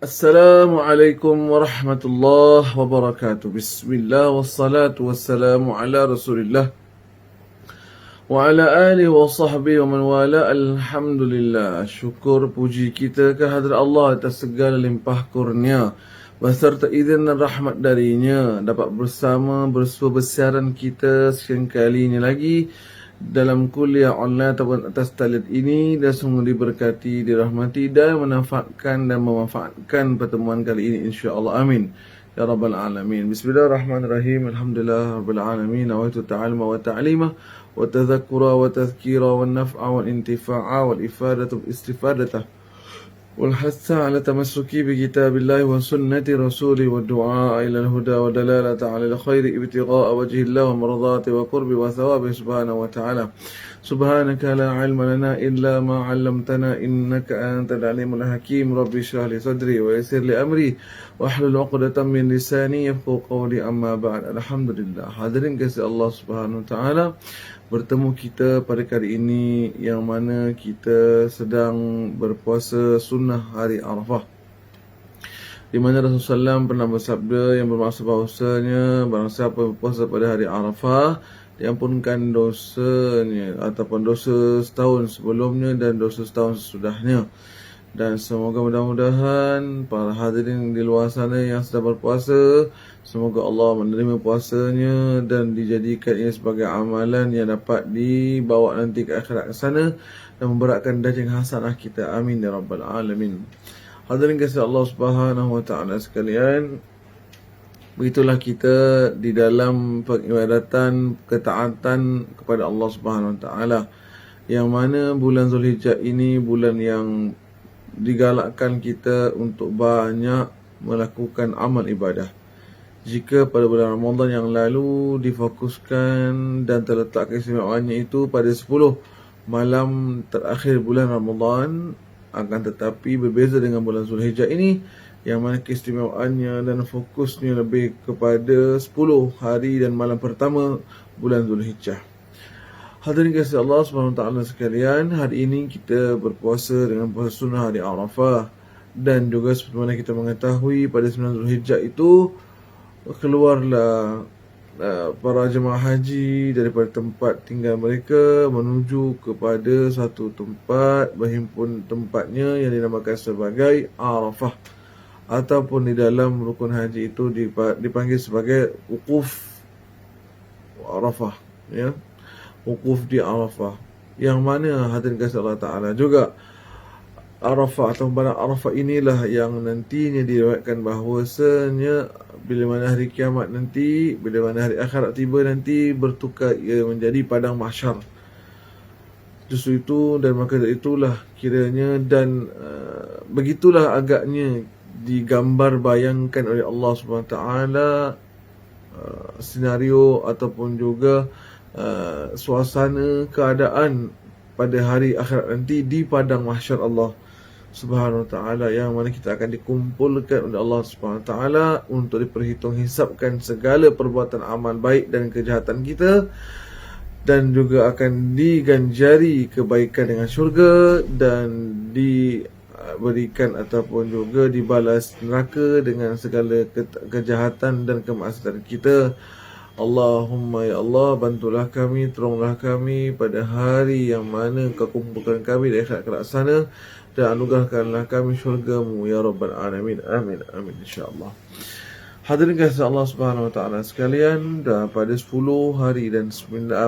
Assalamualaikum warahmatullahi wabarakatuh. Bismillah wassalatu wassalamu ala Rasulillah wa ala alihi wa sahbihi wa man wala. Alhamdulillah. Syukur puji kita kehadrat Allah atas segala limpah kurnia beserta izin dan rahmat darinya dapat bersama bersua bersiaran kita sekian kalinya lagi dalam kuliah online ataupun atas talian ini, dan sungguh diberkati, dirahmati dan memanfaatkan pertemuan kali ini insya-Allah. Amin ya rabbal alamin. Bismillahirrahmanirrahim. Alhamdulillah rabbil alamin. Nawaitu ta'aluma wa ta'lima wa tadhakkura wa tadhkira wa naf'a wa intifa'a wal ifadatu istifadata والحث على تمسك بكتاب الله وسنة رسوله والدعاء إلى الهدى ودلالة على الخير ابتغاء وجه الله ومرضاته وقرب وثوابه سبحانه وتعالى. سبحانك لا علم لنا إلا ما علمتنا إنك أنت العليم الحكيم. رب اشرح لي صدري ويسر لي أمري واحلل عقدة من لساني يفقهوا قولي. أما بعد. Alhamdulillah. Hadirin kasih Allah Subhanahu wa taala, bertemu kita pada kali ini yang mana kita sedang berpuasa sunnah hari Arafah, di mana Rasulullah SAW pernah bersabda yang bermaksud bahawasanya barang siapa berpuasa pada hari Arafah diampunkan dosanya ataupun dosa setahun sebelumnya dan dosa setahun sesudahnya. Dan semoga mudah-mudahan para hadirin di luar sana yang sedang berpuasa, semoga Allah menerima puasanya dan dijadikannya sebagai amalan yang dapat dibawa nanti ke akhirat sana dan memberatkan darjat hasanah kita. Amin ya rabbal alamin. Hadirin kasih Allah Subhanahu wa taala sekalian, begitulah kita di dalam pengibadatan ketaatan kepada Allah Subhanahu wa taala, yang mana bulan Zulhijjah ini bulan yang digalakkan kita untuk banyak melakukan amal ibadah. Jika pada bulan Ramadan yang lalu difokuskan dan terletak keistimewaannya itu pada 10 malam terakhir bulan Ramadan, akan tetapi berbeza dengan bulan Zulhijjah ini yang mana keistimewaannya dan fokusnya lebih kepada 10 hari dan malam pertama bulan Zulhijjah. Hadirin kasih Allah SWT sekalian, hari ini kita berpuasa dengan puasa sunnah hari Arafah. Dan juga seperti mana kita mengetahui, pada 9 Zulhijjah itu keluarlah para jemaah haji daripada tempat tinggal mereka menuju kepada satu tempat berhimpun, tempatnya yang dinamakan sebagai Arafah, ataupun di dalam rukun haji itu dipanggil sebagai wukuf Arafah, ya, wukuf di Arafah. Yang mana hadirin kasih Allah Ta'ala juga, Arafah atau pada Arafah inilah yang nantinya diriwayatkan bahawasanya bila mana hari kiamat nanti, bila mana hari akhirat tiba nanti, bertukar ia menjadi padang mahsyar. Justru itu dan maka itulah kiranya dan begitulah agaknya digambar bayangkan oleh Allah Subhanahu Wa Taala senario ataupun juga suasana keadaan pada hari akhirat nanti di padang mahsyar Allah Subhanahu wa taala, yang mana kita akan dikumpulkan oleh Allah Subhanahu wa taala untuk diperhitunghisabkan segala perbuatan amal baik dan kejahatan kita, dan juga akan diganjari kebaikan dengan syurga dan diberikan ataupun juga dibalas neraka dengan segala kejahatan dan kemaksiatan kita. Allahumma ya Allah, bantulah kami, tolonglah kami pada hari yang mana Kau kumpulkan kami di akhirat kelak sana, dan anugerahkanlah kami syurga-Mu ya rabbal alamin. Amin amin insyaallah. Hadirin kasih Allah Subhanahu wa taala sekalian, dan pada 10 hari dan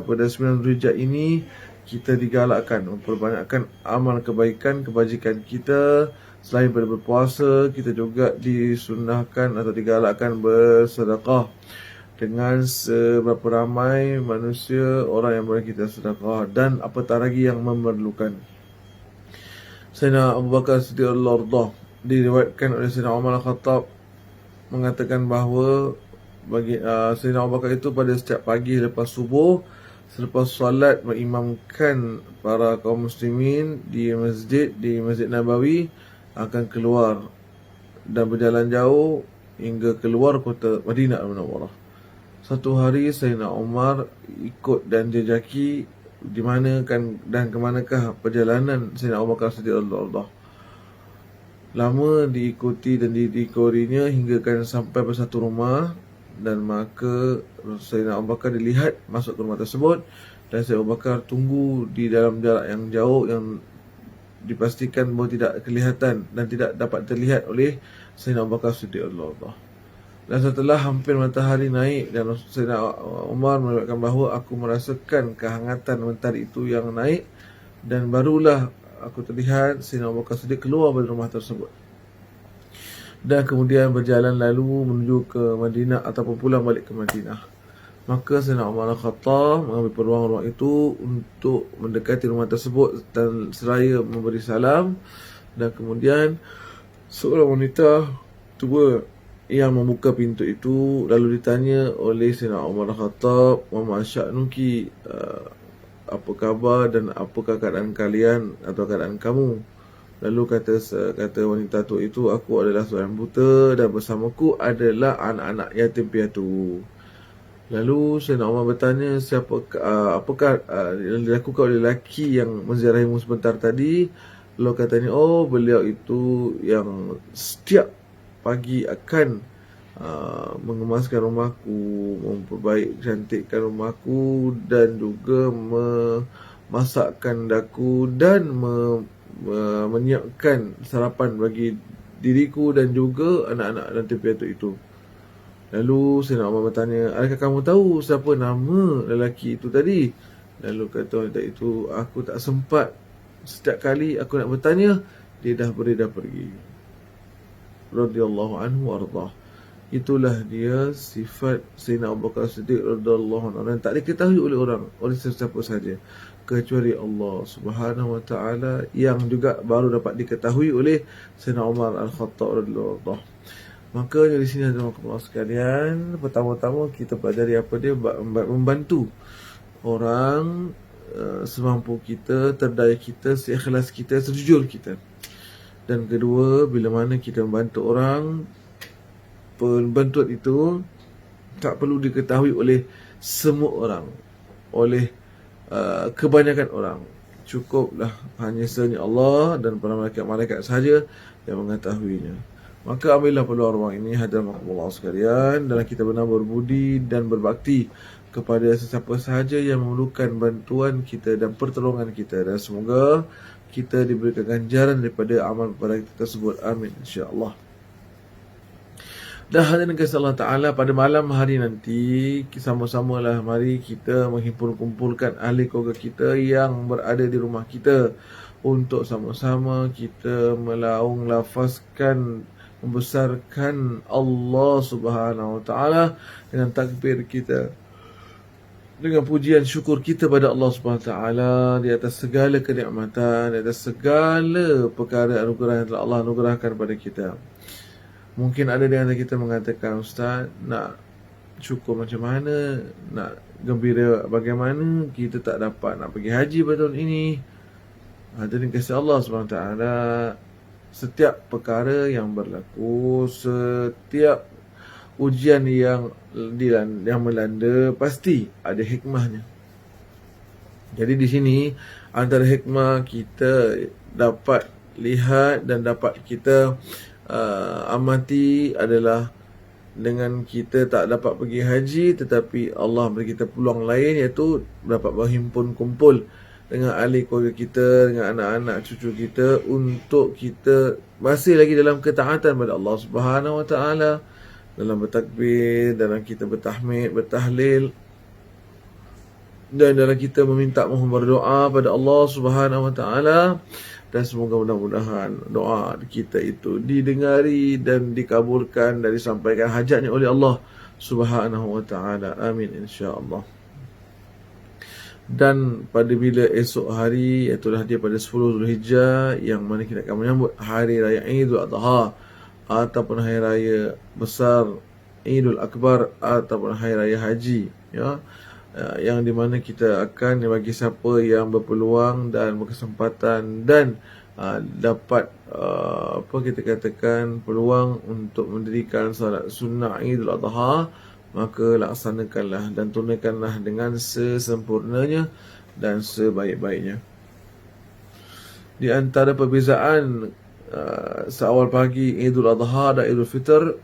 pada 9 Zulhijjah ini kita digalakkan memperbanyakkan amal kebaikan, kebajikan kita. Selain pada berpuasa, kita juga disunnahkan atau digalakkan bersedekah dengan seberapa ramai manusia orang yang boleh kita sedekah dan apatah lagi yang memerlukan. Sayyidina Abu Bakar Siddiq radhiyallahu anhu diriwayatkan oleh Sayyidina Umar Al-Khattab mengatakan bahawa bagi Sayyidina Abu Bakar itu pada setiap pagi lepas subuh, selepas solat mengimamkan para kaum muslimin di Masjid Nabawi, akan keluar dan berjalan jauh hingga keluar kota Madinah Al-Munawwarah. Satu hari Sayyidina Umar ikut dan jejaki di mana kan dan ke manakah perjalanan Sayyidina Abu Bakar Siddiq radhiyallahu anhu. lama diikuti dan didikorinya hinggakan sampai bersatu rumah, dan maka Sayyidina Abu Bakar dilihat masuk ke rumah tersebut, dan Sayyidina Abu Bakar tunggu di dalam jarak yang jauh yang dipastikan bahawa tidak kelihatan dan tidak dapat terlihat oleh Sayyidina Abu Bakar Siddiq radhiyallahu anhu. Dan setelah hampir matahari naik dan Sayyidina Umar meriwayatkan bahawa aku merasakan kehangatan mentari itu yang naik, dan barulah aku terlihat Sayyidina Abu Bakar Siddiq keluar dari rumah tersebut dan kemudian berjalan lalu menuju ke Madinah ataupun pulang balik ke Madinah. Maka Sayyidina Umar Al-Khattab mengambil peluang ruang itu untuk mendekati rumah tersebut dan seraya memberi salam, dan kemudian seorang wanita tua yang membuka pintu itu lalu ditanya oleh Sayyidina Umar Al-Khattab, "Wa ma sya'nuki, apa khabar dan apakah keadaan kalian atau keadaan kamu?" Lalu kata wanita tua itu, "Aku adalah seorang buta dan bersamaku adalah anak-anak yatim piatu." Lalu Sayyidina Umar bertanya, apakah yang dilakukan oleh lelaki yang menziarahimu sebentar tadi? Lalu katanya, "Oh, beliau itu yang setiap pagi akan mengemaskan rumahku, memperbaik cantikkan rumahku, dan juga memasakkan daku dan menyiapkan sarapan bagi diriku dan juga anak-anak dan piatu itu." Lalu Sayyidina Umar bertanya, "Adakah kamu tahu siapa nama lelaki itu tadi?" Lalu kata wanita itu, "Aku tak sempat. Setiap kali aku nak bertanya, dia dah beredar pergi." Radhiyallahu anhu warḍah. Itulah dia sifat Sayyidina Abu Bakar Siddiq radhiyallahu anhu, dan tak diketahui oleh sesiapa saja kecuali Allah Subhanahu wa taala, yang juga baru dapat diketahui oleh Sayyidina Umar Al-Khattab radhiyallahu anhu. Maka di sini ada Allah sekalian, pertama-tama kita pelajari apa dia, membantu orang semampu kita, terdaya kita, seikhlas kita, sejujur kita. Dan kedua, bila mana kita membantu orang, bantuan itu tak perlu diketahui oleh semua orang, oleh kebanyakan orang. Cukuplah hanya sahaja Allah dan para malaikat sahaja yang mengetahuinya. Maka ambillah peluang ruang ini, hadirin Allah sekalian, dalam kita benar berbudi dan berbakti kepada sesiapa sahaja yang memerlukan bantuan kita dan pertolongan kita, dan semoga kita diberikan ganjaran daripada amal pada kita tersebut. Amin, insya-Allah. Dan hadirin kasih Allah Ta'ala, pada malam hari nanti sama-samalah mari kita kumpulkan ahli keluarga kita yang berada di rumah kita untuk sama-sama kita melaung lafazkan, membesarkan Allah Subhanahu wa taala dengan takbir kita, dengan pujian syukur kita pada Allah Subhanahu wa taala di atas segala kenikmatan, di atas segala perkara anugerah yang telah Allah anugerahkan pada kita. Mungkin ada di antara kita mengatakan, "Ustaz, nak syukur macam mana, nak gembira bagaimana, kita tak dapat nak pergi haji pada tahun ini." Hadirin kasih Allah Subhanahu wa taala, setiap perkara yang berlaku, setiap ujian yang melanda, pasti ada hikmahnya. Jadi di sini antara hikmah kita dapat lihat dan dapat kita amati adalah dengan kita tak dapat pergi haji, tetapi Allah beri kita peluang lain, iaitu dapat berhimpun kumpul dengan ahli keluarga kita, dengan anak-anak cucu kita, untuk kita masih lagi dalam ketaatan pada Allah Subhanahu wa taala, dalam bertakbir, dalam kita bertahmid, bertahlil, dan dalam kita meminta mohon berdoa pada Allah Subhanahu wa taala. Dan semoga mudah-mudahan doa kita itu didengari dan dikabulkan dan disampaikan hajatnya oleh Allah Subhanahu wa taala. Amin, insya-Allah. Dan pada bila esok hari, iaitu dia pada 10 Zulhijjah, yang mana kita akan menyambut hari raya Idul Adha ataupun hari raya besar Idul Akbar ataupun hari raya haji, ya, yang di mana kita akan, bagi siapa yang berpeluang dan berkesempatan dan dapat apa kita katakan peluang untuk mendirikan salat sunnah Idul Adha, maka laksanakanlah dan tunaikanlah dengan sesempurnanya dan sebaik-baiknya. Di antara perbezaan seawal pagi Idul Adha dan Idul Fitr.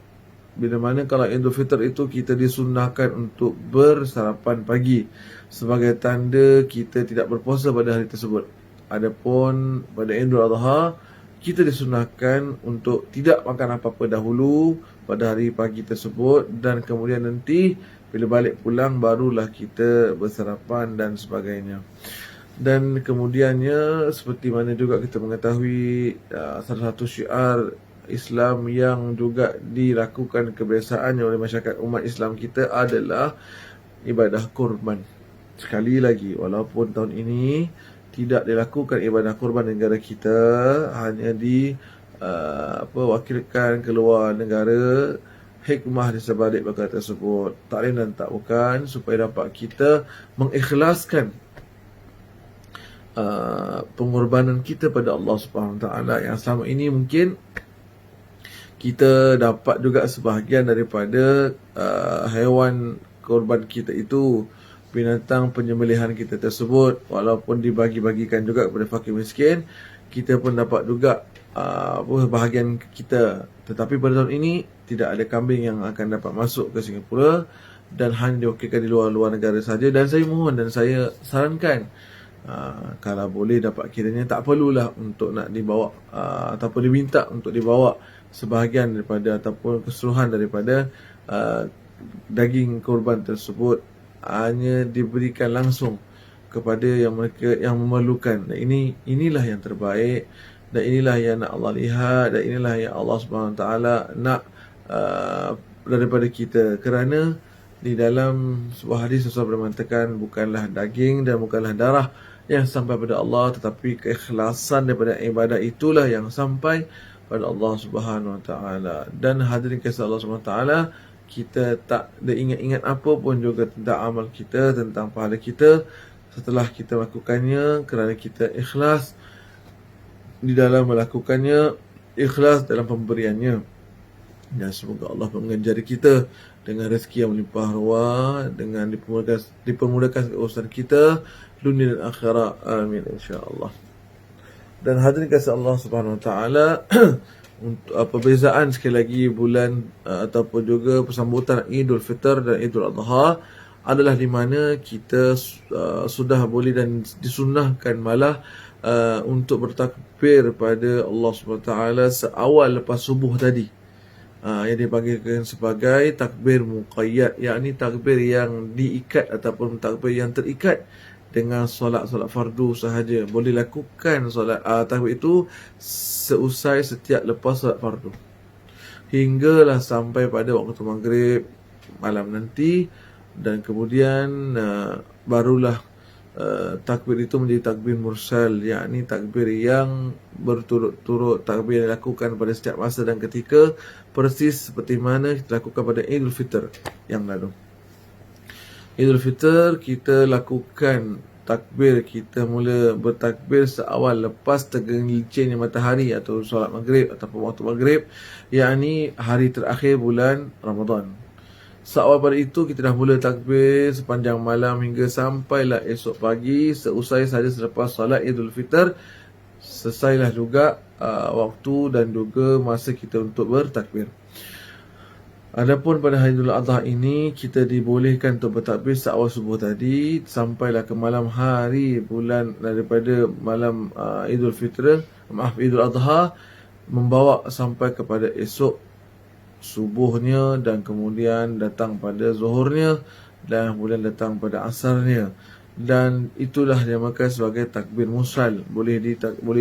Bila mana kalau Idul Fitr itu kita disunnahkan untuk bersarapan pagi sebagai tanda kita tidak berpuasa pada hari tersebut. Adapun pada Idul Adha kita disunahkan untuk tidak makan apa-apa dahulu pada hari pagi tersebut, dan kemudian nanti bila balik pulang barulah kita bersarapan dan sebagainya. Dan kemudiannya seperti mana juga kita mengetahui, salah satu syiar Islam yang juga dilakukan kebiasaannya oleh masyarakat umat Islam kita adalah ibadah kurban. Sekali lagi, walaupun tahun ini tidak dilakukan ibadah kurban di negara kita, hanya wakilkan keluar negara, hikmah di sebalik perkara tersebut tak lain dan tak bukan supaya dapat kita mengikhlaskan pengorbanan kita pada Allah Subhanahu Wa Taala yang selama ini mungkin kita dapat juga sebahagian daripada haiwan korban kita itu, binatang penyembelihan kita tersebut, walaupun dibagi-bagikan juga kepada fakir miskin, kita pun dapat juga bahagian kita. Tetapi pada tahun ini tidak ada kambing yang akan dapat masuk ke Singapura dan hanya diwakilkan di luar negara saja. Dan saya mohon dan saya sarankan, kalau boleh dapat kiranya tak perlulah untuk nak dibawa ataupun diminta untuk dibawa sebahagian daripada ataupun keseluruhan daripada daging korban tersebut, hanya diberikan langsung kepada yang mereka yang memerlukan. Dan inilah yang terbaik, dan inilah yang nak Allah lihat, dan inilah yang Allah Subhanahu Taala nak daripada kita. Kerana di dalam sebuah hadis Rasulullah mengatakan, bukanlah daging dan bukanlah darah yang sampai pada Allah, tetapi keikhlasan daripada ibadah itulah yang sampai pada Allah Subhanahu Wa Taala. Dan hadirin kasih Allah Subhanahu Wa Taala, kita tak ada ingat-ingat apa pun juga tentang amal kita, tentang pahala kita setelah kita melakukannya, kerana kita ikhlas di dalam melakukannya, ikhlas dalam pemberiannya. Dan semoga Allah mengajari kita dengan rezeki yang melimpah ruah, dengan dipermudahkan urusan kita dunia dan akhirat. Amin insya-Allah. Dan hadirin kasih Allah Subhanahu Wa Taala, untuk perbezaan sekali lagi bulan ataupun juga persambutan Idul Fitr dan Idul Adha adalah di mana kita sudah boleh dan disunnahkan malah untuk bertakbir pada Allah Subhanahu Wa Taala seawal lepas subuh tadi, yang dipanggilkan sebagai takbir muqayyad, yakni takbir yang diikat ataupun takbir yang terikat dengan solat fardu sahaja. Boleh lakukan solat takbir itu seusai setiap lepas solat fardu hinggalah sampai pada waktu maghrib malam nanti, dan kemudian barulah takbir itu menjadi takbir mursal, yakni takbir yang berturut-turut, takbir yang dilakukan pada setiap masa dan ketika, persis seperti mana kita lakukan pada Idul Fitr yang lalu. Idul Fitr kita lakukan takbir, kita mula bertakbir seawal lepas tergelincirnya matahari atau solat maghrib ataupun waktu maghrib, yakni hari terakhir bulan Ramadan. Seawal pada itu kita dah mula takbir sepanjang malam hingga sampailah esok pagi, seusai saja selepas solat Idul Fitr, selesailah juga waktu dan juga masa kita untuk bertakbir. Adapun pada hari Idul Adha ini kita dibolehkan untuk bertakbir seawal subuh tadi sampailah ke malam hari bulan daripada malam Idul Adha, membawa sampai kepada esok subuhnya, dan kemudian datang pada zuhurnya, dan kemudian datang pada asarnya. Dan itulah dinamakan sebagai takbir mursal. Boleh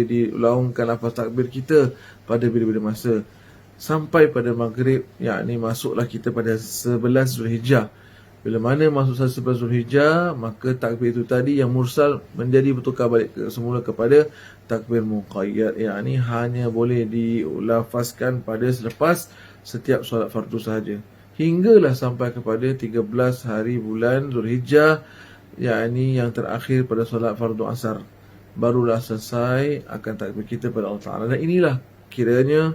dilaungkan lafaz takbir kita pada bila-bila masa sampai pada maghrib, yakni masuklah kita pada 11 Zulhijjah. Bila mana masuk 11 Zulhijjah, maka takbir itu tadi yang mursal menjadi bertukar balik semula kepada takbir muqayyad, yakni hanya boleh dilafazkan pada selepas setiap solat fardu sahaja, hinggalah sampai kepada 13 hari bulan Zulhijjah, yakni yang terakhir pada solat fardu asar, barulah selesai akan takbir kita pada Allah Ta'ala. Dan inilah kiranya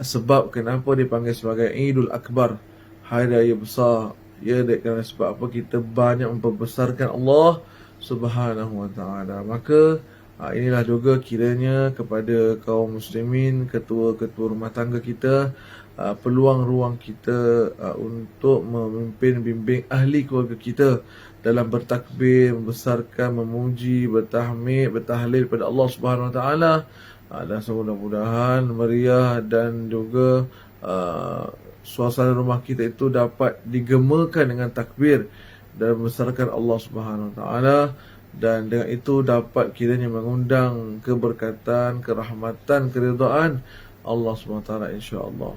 sebab kenapa dipanggil sebagai Idul Akbar, hari raya besar. Ya, kerana sebab apa? Kita banyak memperbesarkan Allah Subhanahu Wa Taala. Maka Inilah juga kiranya kepada kaum muslimin, ketua-ketua rumah tangga kita, peluang ruang kita untuk memimpin bimbing ahli keluarga kita dalam bertakbir, membesarkan, memuji, bertahmid, bertahlil pada Allah Subhanahu Wa Taala, dan mudah-mudahan meriah dan juga suasana rumah kita itu dapat digemakan dengan takbir dan membesarkan Allah Subhanahu Wa Taala, dan dengan itu dapat kiranya mengundang keberkatan, kerahmatan, keridaan Allah Subhanahu Wa Taala insya-Allah.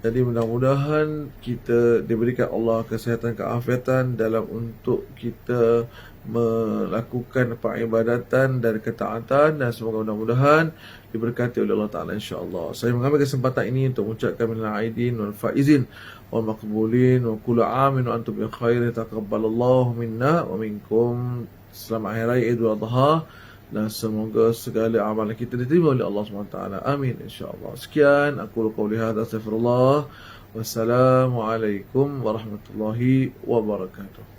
Jadi mudah-mudahan kita diberikan Allah kesihatan, keafiatan dalam untuk kita melakukan peribadatan dan ketaatan, dan semoga mudah-mudahan diberkati oleh Allah Ta'ala insya-Allah. Saya mengambil kesempatan ini untuk mengucapkan minal aidin wal faizin wal maqbulin wa kullu amin wa antum bi khairin, taqabbalallahu minna wa minkum. Selamat Hari Raya Idul Adha, dan semoga segala amalan kita diterima oleh Allah SWT. Amin insya-Allah. Sekian aku qauli hadza, astaghfirullah. Wassalamualaikum warahmatullahi wabarakatuh.